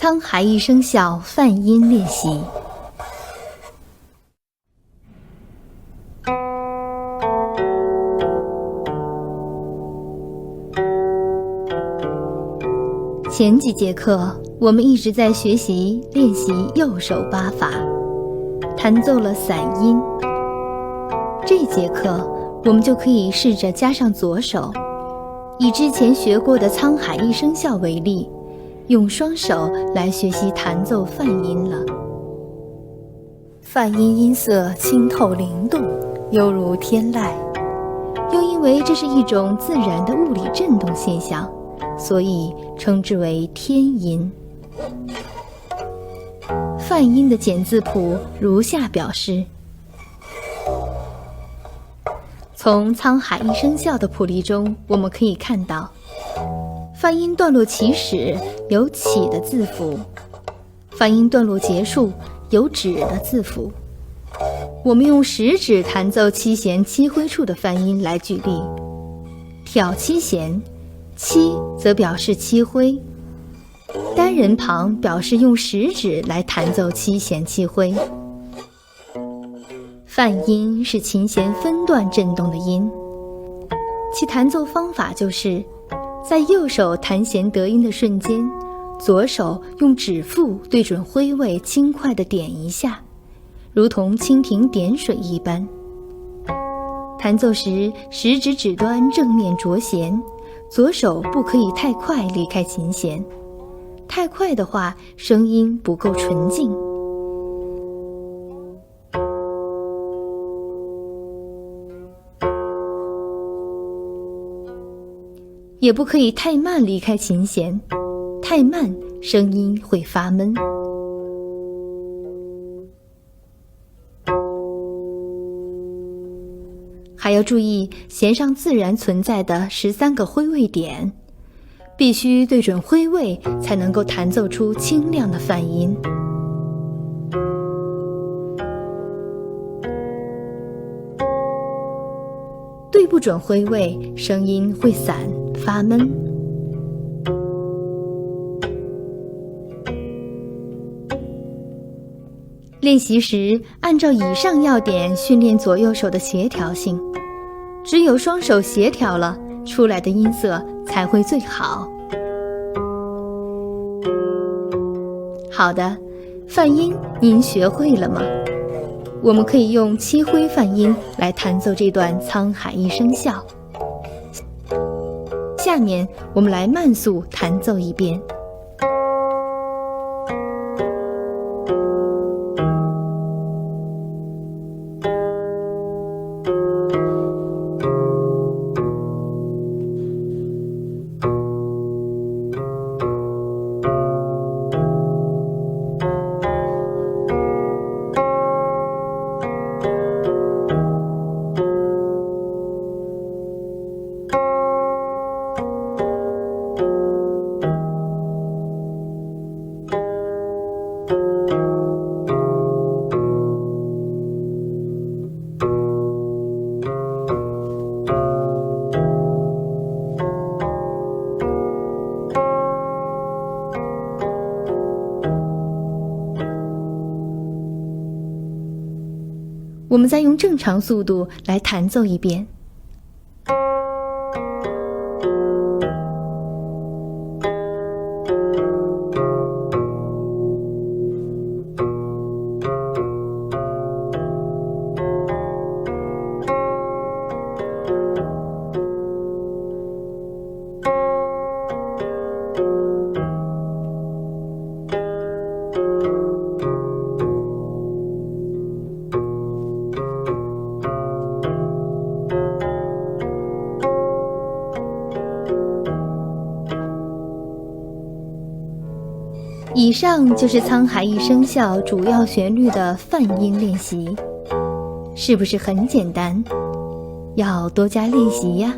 沧海一声笑泛音练习。前几节课我们一直在学习练习右手八法，弹奏了散音。这节课我们就可以试着加上左手，以之前学过的沧海一声笑为例，用双手来学习弹奏泛音了。泛音音色清透灵动，犹如天籁，又因为这是一种自然的物理振动现象，所以称之为天音。泛音的简字谱如下表示。从沧海一声笑的谱例中，我们可以看到，泛音段落起始有起的字符，泛音段落结束有止的字符。我们用食指弹奏七弦七挥处的泛音来举例，挑七弦，七则表示七挥，单人旁表示用食指来弹奏七弦七挥。泛音是琴弦分段振动的音，其弹奏方法就是在右手弹弦得音的瞬间，左手用指腹对准挥位轻快地点一下，如同蜻蜓点水一般。弹奏时，食指指端正面着弦，左手不可以太快离开琴弦，太快的话，声音不够纯净。也不可以太慢离开琴弦，太慢声音会发闷。还要注意弦上自然存在的13个挥位点，必须对准挥位才能够弹奏出清亮的泛音。对不准挥位，声音会散发闷。练习时，按照以上要点训练左右手的协调性，只有双手协调了，出来的音色才会最好。好的，泛音您学会了吗？我们可以用七挥泛音来弹奏这段沧海一声笑。下面我们来慢速弹奏一遍。我们再用正常速度来弹奏一遍。以上就是沧海一声笑主要旋律的泛音练习，是不是很简单？要多加练习呀。